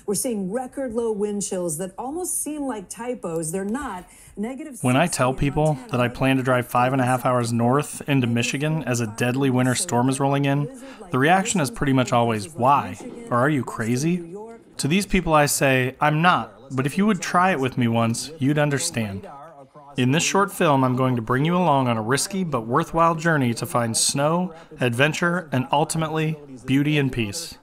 We're seeing record low wind chills that almost seem like typos. They're not. When I tell people that I plan to drive 5.5 hours north into Michigan as a deadly winter storm is rolling in, the reaction is pretty much always, "Why? Or are you crazy?" To these people I say, I'm not, but if you would try it with me once, you'd understand. In this short film, I'm going to bring you along on a risky but worthwhile journey to find snow, adventure, and ultimately, beauty and peace.